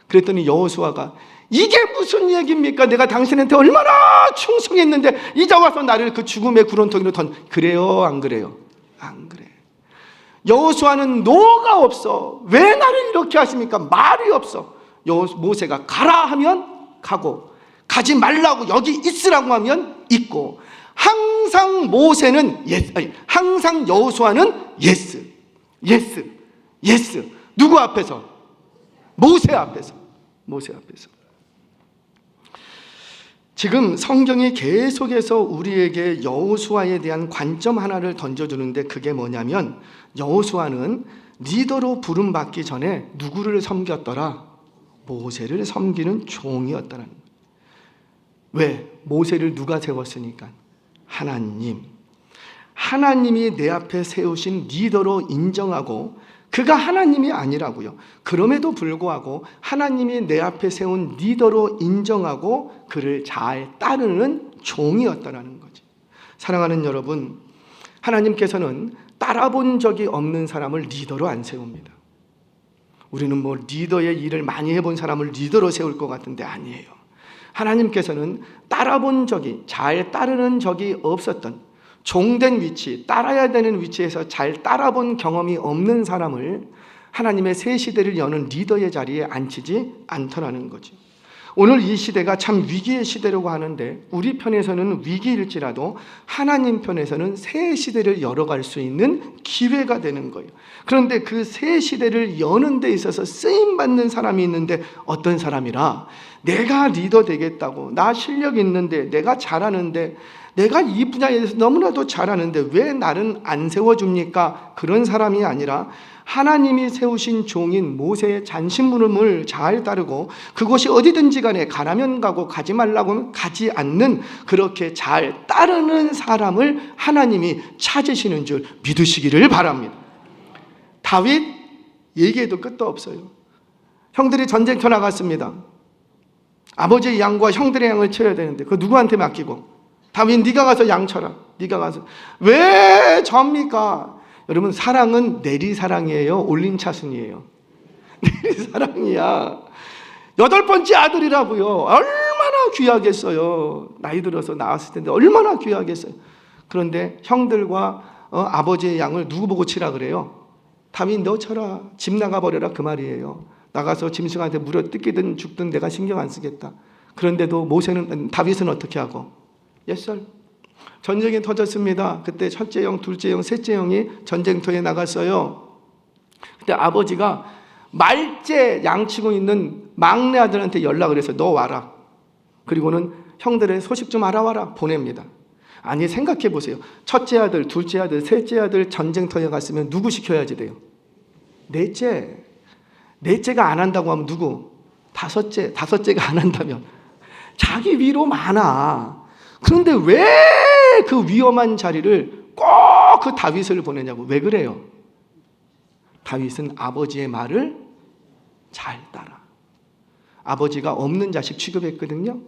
그랬더니 여호수아가 이게 무슨 얘기입니까? 내가 당신한테 얼마나 충성했는데 이제 와서 나를 그 죽음의 구렁텅이로 그래요? 안 그래요? 안 그래. 여호수아는 노가 없어. 왜 나를 이렇게 하십니까? 말이 없어. 모세가 가라 하면 가고, 가지 말라고 여기 있으라고 하면 있고, 항상 모세는 예스, 항상 여호수아는 예스. 누구 앞에서? 모세 앞에서. 지금 성경이 계속해서 우리에게 여호수아에 대한 관점 하나를 던져주는데, 그게 뭐냐면 여호수아는 리더로 부름받기 전에 누구를 섬겼더라? 모세를 섬기는 종이었다는 거예요. 왜? 모세를 누가 세웠으니까? 하나님이 내 앞에 세우신 리더로 인정하고 그가 하나님이 아니라고요. 그럼에도 불구하고 하나님이 내 앞에 세운 리더로 인정하고 그를 잘 따르는 종이었다라는 거죠. 사랑하는 여러분, 하나님께서는 따라본 적이 없는 사람을 리더로 안 세웁니다. 우리는 뭐 리더의 일을 많이 해본 사람을 리더로 세울 것 같은데 아니에요. 하나님께서는 따라본 적이, 잘 따르는 적이 없었던 종된 위치, 따라야 되는 위치에서 잘 따라본 경험이 없는 사람을 하나님의 새 시대를 여는 리더의 자리에 앉히지 않더라는 거죠. 오늘 이 시대가 참 위기의 시대라고 하는데 우리 편에서는 위기일지라도 하나님 편에서는 새 시대를 열어갈 수 있는 기회가 되는 거예요. 그런데 그 새 시대를 여는 데 있어서 쓰임받는 사람이 있는데 어떤 사람이라? 내가 리더 되겠다고, 나 실력 있는데, 내가 잘하는데, 내가 이 분야에 대해서 너무나도 잘하는데 왜 나는 안 세워줍니까? 그런 사람이 아니라 하나님이 세우신 종인 모세의 잔심물음을 잘 따르고 그곳이 어디든지 간에 가라면 가고 가지 말라고 하면 가지 않는 그렇게 잘 따르는 사람을 하나님이 찾으시는 줄 믿으시기를 바랍니다. 다윗 얘기해도 끝도 없어요. 형들이 전쟁터 나갔습니다. 아버지의 양과 형들의 양을 쳐야 되는데 그거 누구한테 맡기고? 다윗 네가 가서 양 쳐라. 네가 가서. 왜 접니까? 여러분, 사랑은 내리사랑이에요, 올림차순이에요? 내리사랑이야. 8번째 아들이라고요. 얼마나 귀하겠어요. 나이 들어서 나왔을 텐데 얼마나 귀하겠어요. 그런데 형들과 아버지의 양을 누구 보고 치라 그래요? 다윗 너 쳐라. 집 나가버려라 그 말이에요. 나가서 짐승한테 물어 뜯기든 죽든 내가 신경 안 쓰겠다. 그런데도 다윗은 어떻게 하고? 옛설 전쟁이 터졌습니다. 그때 첫째 형, 둘째 형, 셋째 형이 전쟁터에 나갔어요. 그때 아버지가 말째 양치고 있는 막내 아들한테 연락을 해서 너 와라. 그리고는 형들의 소식 좀 알아와라 보냅니다. 아니 생각해 보세요. 첫째 아들, 둘째 아들, 셋째 아들 전쟁터에 갔으면 누구 시켜야지 돼요? 넷째가 안 한다고 하면 누구? 다섯째가 안 한다면 자기 위로 많아. 그런데 왜 그 위험한 자리를 꼭 그 다윗을 보내냐고. 왜 그래요? 다윗은 아버지의 말을 잘 따라. 아버지가 없는 자식 취급했거든요.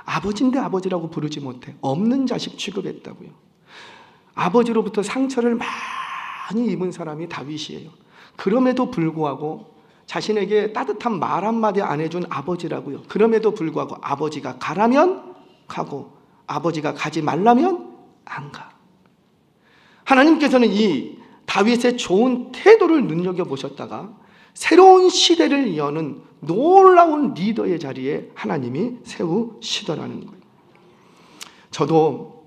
아버지인데 아버지라고 부르지 못해. 없는 자식 취급했다고요. 아버지로부터 상처를 많이 입은 사람이 다윗이에요. 그럼에도 불구하고 자신에게 따뜻한 말 한마디 안 해준 아버지라고요. 그럼에도 불구하고 아버지가 가라면 가고 아버지가 가지 말라면 안 가. 하나님께서는 이 다윗의 좋은 태도를 눈여겨보셨다가 새로운 시대를 여는 놀라운 리더의 자리에 하나님이 세우시더라는 거예요. 저도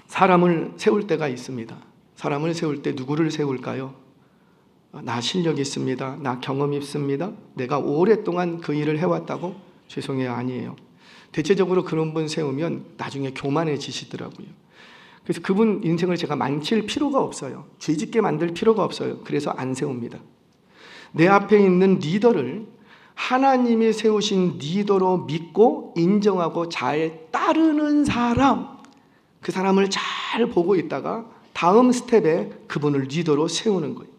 사람을 세울 때가 있습니다. 사람을 세울 때 누구를 세울까요? 나 실력 있습니다. 나 경험 있습니다. 내가 오랫동안 그 일을 해왔다고? 죄송해요, 아니에요. 대체적으로 그런 분 세우면 나중에 교만해지시더라고요. 그래서 그분 인생을 제가 망칠 필요가 없어요. 죄짓게 만들 필요가 없어요. 그래서 안 세웁니다. 내 앞에 있는 리더를 하나님이 세우신 리더로 믿고 인정하고 잘 따르는 사람, 그 사람을 잘 보고 있다가 다음 스텝에 그분을 리더로 세우는 거예요.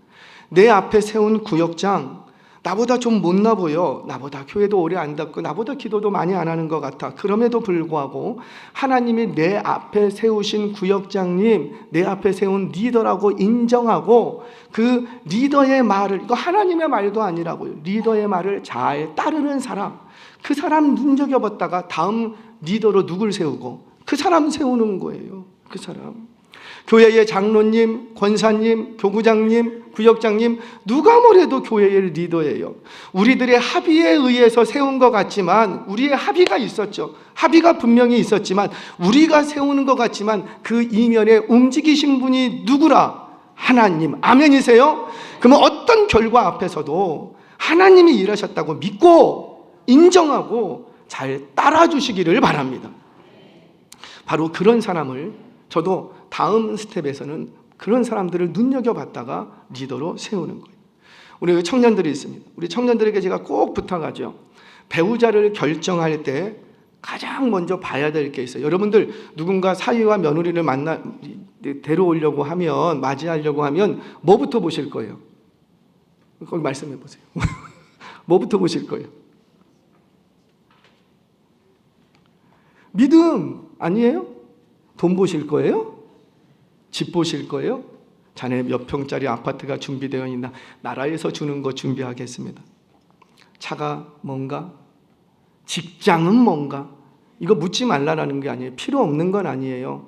내 앞에 세운 구역장, 나보다 좀 못나 보여. 나보다 교회도 오래 안 닫고 나보다 기도도 많이 안 하는 것 같아. 그럼에도 불구하고 하나님이 내 앞에 세우신 구역장님, 내 앞에 세운 리더라고 인정하고 그 리더의 말을, 이거 하나님의 말도 아니라고요. 리더의 말을 잘 따르는 사람, 그 사람 눈여겨봤다가 다음 리더로 누굴 세우고 그 사람 세우는 거예요. 그 사람. 교회의 장로님, 권사님, 교구장님, 구역장님, 누가 뭐래도 교회의 리더예요. 우리들의 합의에 의해서 세운 것 같지만, 우리의 합의가 있었죠. 합의가 분명히 있었지만, 우리가 세우는 것 같지만 그 이면에 움직이신 분이 누구라? 하나님. 아멘이세요? 그러면 어떤 결과 앞에서도 하나님이 일하셨다고 믿고 인정하고 잘 따라주시기를 바랍니다. 바로 그런 사람을 저도 다음 스텝에서는 그런 사람들을 눈여겨봤다가 리더로 세우는 거예요. 우리 청년들이 있습니다. 우리 청년들에게 제가 꼭 부탁하죠. 배우자를 결정할 때 가장 먼저 봐야 될 게 있어요. 여러분들 누군가 사위와 며느리를 데려오려고 하면, 맞이하려고 하면 뭐부터 보실 거예요? 거기 말씀해 보세요. 뭐부터 보실 거예요? 믿음 아니에요? 돈 보실 거예요? 집 보실 거예요? 자네 몇 평짜리 아파트가 준비되어 있나? 나라에서 주는 거 준비하겠습니다. 차가 뭔가? 직장은 뭔가? 이거 묻지 말라라는 게 아니에요. 필요 없는 건 아니에요.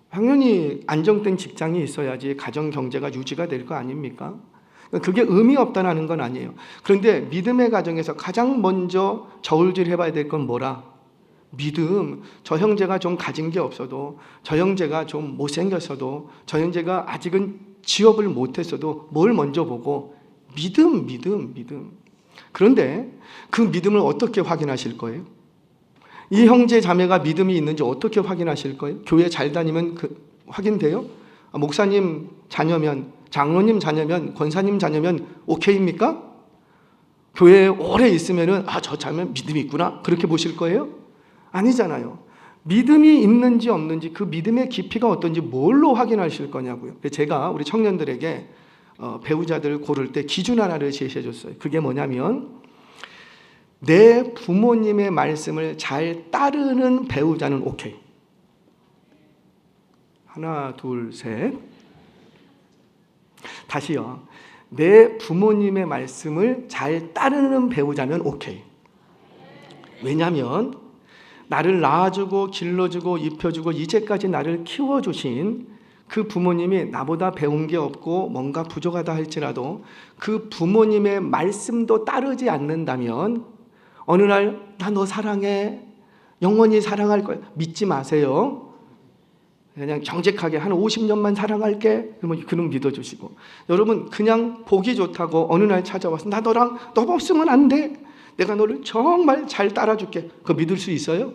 당연히 안정된 직장이 있어야지 가정 경제가 유지가 될 거 아닙니까? 그게 의미 없다는 건 아니에요. 그런데 믿음의 가정에서 가장 먼저 저울질 해봐야 될 건 뭐라? 믿음. 저 형제가 좀 가진 게 없어도, 저 형제가 좀 못생겼어도, 저 형제가 아직은 취업을 못했어도 뭘 먼저 보고? 믿음. 그런데 그 믿음을 어떻게 확인하실 거예요? 이 형제 자매가 믿음이 있는지 어떻게 확인하실 거예요? 교회 잘 다니면 확인돼요? 목사님 자녀면, 장로님 자녀면, 권사님 자녀면 오케이입니까? 교회에 오래 있으면은 저 자매 믿음이 있구나 그렇게 보실 거예요? 아니잖아요. 믿음이 있는지 없는지, 그 믿음의 깊이가 어떤지 뭘로 확인하실 거냐고요. 제가 우리 청년들에게 배우자들 고를 때 기준 하나를 제시해 줬어요. 그게 뭐냐면, 내 부모님의 말씀을 잘 따르는 배우자는 오케이. 하나, 둘, 셋. 다시요. 내 부모님의 말씀을 잘 따르는 배우자면 오케이. 왜냐하면 나를 낳아주고 길러주고 입혀주고 이제까지 나를 키워주신 그 부모님이 나보다 배운 게 없고 뭔가 부족하다 할지라도 그 부모님의 말씀도 따르지 않는다면 어느 날 나 너 사랑해, 영원히 사랑할 거야, 믿지 마세요. 그냥 정직하게 한 50년만 사랑할게, 그러면 그는 믿어주시고, 여러분 그냥 보기 좋다고 어느 날 찾아와서 나 너 없으면 안 돼, 내가 너를 정말 잘 따라줄게, 그거 믿을 수 있어요?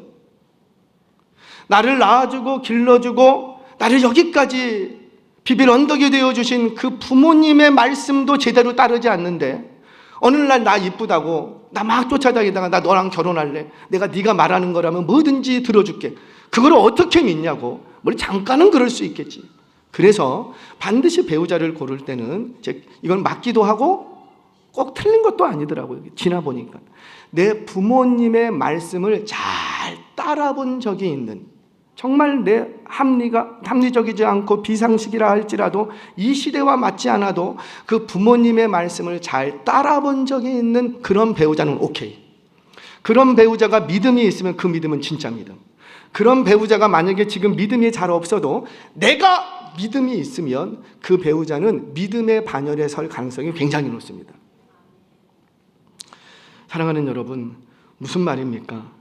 나를 낳아주고 길러주고 나를 여기까지 비빌 언덕이 되어주신 그 부모님의 말씀도 제대로 따르지 않는데 어느 날 나 이쁘다고 나 막 쫓아다니다가 나 너랑 결혼할래, 내가 네가 말하는 거라면 뭐든지 들어줄게, 그걸 어떻게 믿냐고. 뭘 잠깐은 그럴 수 있겠지. 그래서 반드시 배우자를 고를 때는 이건 맞기도 하고 꼭 틀린 것도 아니더라고요. 지나보니까 내 부모님의 말씀을 잘 따라본 적이 있는, 정말 내 합리적이지 않고 비상식이라 할지라도 이 시대와 맞지 않아도 그 부모님의 말씀을 잘 따라본 적이 있는 그런 배우자는 오케이. 그런 배우자가 믿음이 있으면 그 믿음은 진짜 믿음. 그런 배우자가 만약에 지금 믿음이 잘 없어도 내가 믿음이 있으면 그 배우자는 믿음의 반열에 설 가능성이 굉장히 높습니다. 사랑하는 여러분, 무슨 말입니까?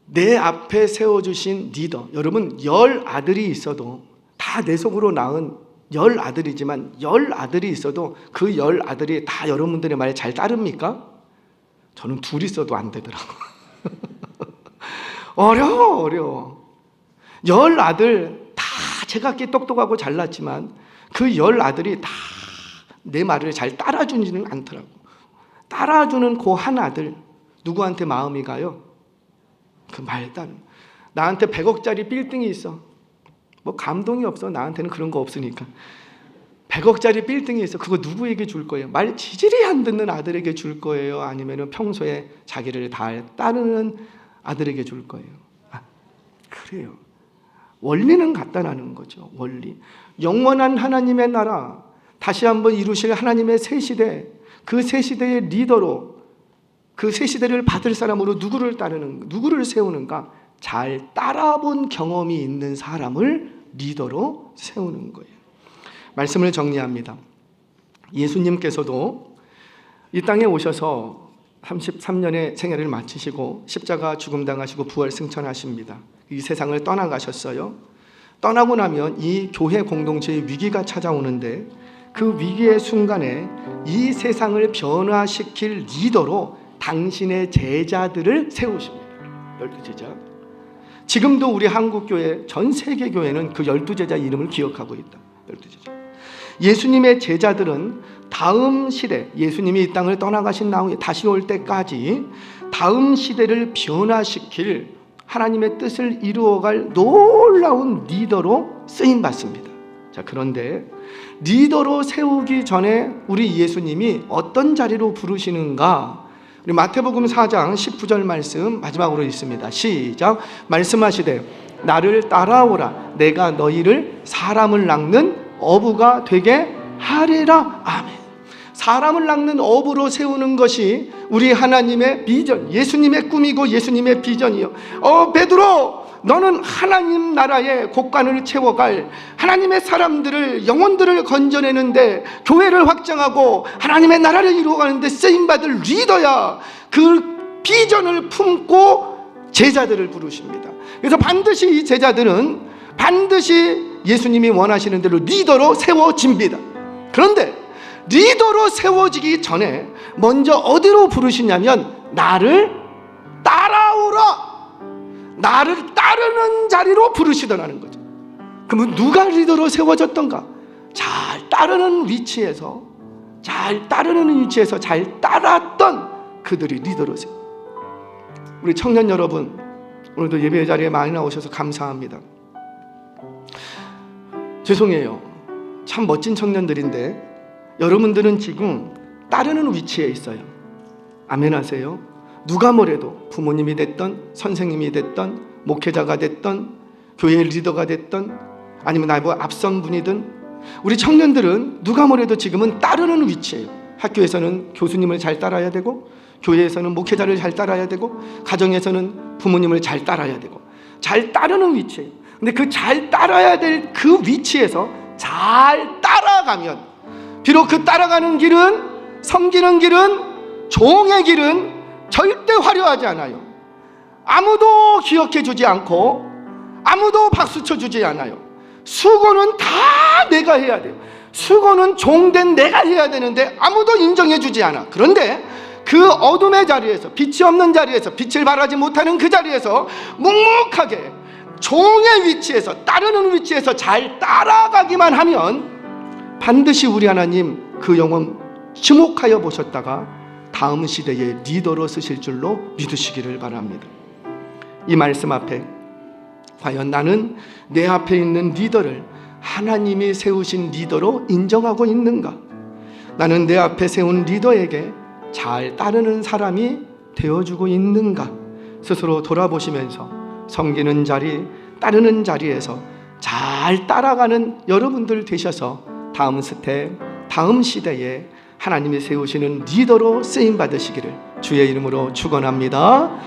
내 앞에 세워주신 리더, 여러분 10아들이 있어도 다 내 속으로 낳은 10아들이지만 10아들이 있어도 그 10아들이 다 여러분들의 말에 잘 따릅니까? 저는 둘 있어도 안 되더라고. 어려워. 10아들 다 제각기 똑똑하고 잘났지만 그 10아들이 다 내 말을 잘 따라주지는 않더라고. 따라주는 그 한 아들, 누구한테 마음이 가요? 그 말단. 나한테 100억짜리 빌딩이 있어. 뭐 감동이 없어. 나한테는 그런 거 없으니까. 100억짜리 빌딩이 있어. 그거 누구에게 줄 거예요? 말 지질이 안 듣는 아들에게 줄 거예요? 아니면 평소에 자기를 다 따르는 아들에게 줄 거예요? 그래요. 원리는 같다라는 거죠. 원리. 영원한 하나님의 나라, 다시 한번 이루실 하나님의 새 시대, 그 새 시대의 리더로, 그 새 시대를 받을 사람으로 누구를 세우는가? 잘 따라본 경험이 있는 사람을 리더로 세우는 거예요. 말씀을 정리합니다. 예수님께서도 이 땅에 오셔서 33년의 생애를 마치시고 십자가 죽음 당하시고 부활 승천하십니다. 이 세상을 떠나가셨어요. 떠나고 나면 이 교회 공동체의 위기가 찾아오는데 그 위기의 순간에 이 세상을 변화시킬 리더로 당신의 제자들을 세우십니다. 12제자. 지금도 우리 한국교회, 전 세계 교회는 그 12제자 이름을 기억하고 있다. 12제자. 예수님의 제자들은 다음 시대, 예수님이 이 땅을 떠나가신 다음에 다시 올 때까지 다음 시대를 변화시킬 하나님의 뜻을 이루어갈 놀라운 리더로 쓰임받습니다. 자, 그런데 리더로 세우기 전에 우리 예수님이 어떤 자리로 부르시는가? 우리 마태복음 4장 19절 말씀 마지막으로 있습니다. 시작. 말씀하시되 나를 따라오라. 내가 너희를 사람을 낚는 어부가 되게 하리라. 아멘. 사람을 낚는 어부로 세우는 것이 우리 하나님의 비전, 예수님의 꿈이고 예수님의 비전이요. 베드로, 너는 하나님 나라의 곳간을 채워갈 하나님의 사람들을, 영혼들을 건져내는데, 교회를 확장하고 하나님의 나라를 이루어가는데 쓰임받을 리더야. 그 비전을 품고 제자들을 부르십니다. 그래서 반드시 이 제자들은 반드시 예수님이 원하시는 대로 리더로 세워집니다. 그런데 리더로 세워지기 전에 먼저 어디로 부르시냐면 나를 따라오라. 나를 따르는 자리로 부르시더라는 거죠. 그러면 누가 리더로 세워졌던가? 잘 따르는 위치에서 잘 따랐던 그들이 리더로 세워. 우리 청년 여러분, 오늘도 예배 자리에 많이 나오셔서 감사합니다. 죄송해요. 참 멋진 청년들인데 여러분들은 지금 따르는 위치에 있어요. 아멘 하세요. 누가 뭐래도 부모님이 됐던, 선생님이 됐던, 목회자가 됐던, 교회의 리더가 됐던, 아니면 나보다 앞선 분이든, 우리 청년들은 누가 뭐래도 지금은 따르는 위치예요. 학교에서는 교수님을 잘 따라야 되고, 교회에서는 목회자를 잘 따라야 되고, 가정에서는 부모님을 잘 따라야 되고, 잘 따르는 위치예요. 근데 그 잘 따라야 될 그 위치에서 잘 따라가면, 비록 그 따라가는 길은, 섬기는 길은, 종의 길은 절대 화려하지 않아요. 아무도 기억해 주지 않고 아무도 박수 쳐주지 않아요. 수고는 다 내가 해야 돼요. 수고는 종된 내가 해야 되는데 아무도 인정해 주지 않아. 그런데 그 어둠의 자리에서, 빛이 없는 자리에서, 빛을 발하지 못하는 그 자리에서 묵묵하게 종의 위치에서, 따르는 위치에서 잘 따라가기만 하면 반드시 우리 하나님 그 영혼 주목하여 보셨다가 다음 시대의 리더로 쓰실 줄로 믿으시기를 바랍니다. 이 말씀 앞에 과연 나는 내 앞에 있는 리더를 하나님이 세우신 리더로 인정하고 있는가? 나는 내 앞에 세운 리더에게 잘 따르는 사람이 되어주고 있는가? 스스로 돌아보시면서 섬기는 자리, 따르는 자리에서 잘 따라가는 여러분들 되셔서 다음 스텝, 다음 시대에 하나님이 세우시는 리더로 쓰임 받으시기를 주의 이름으로 축원합니다.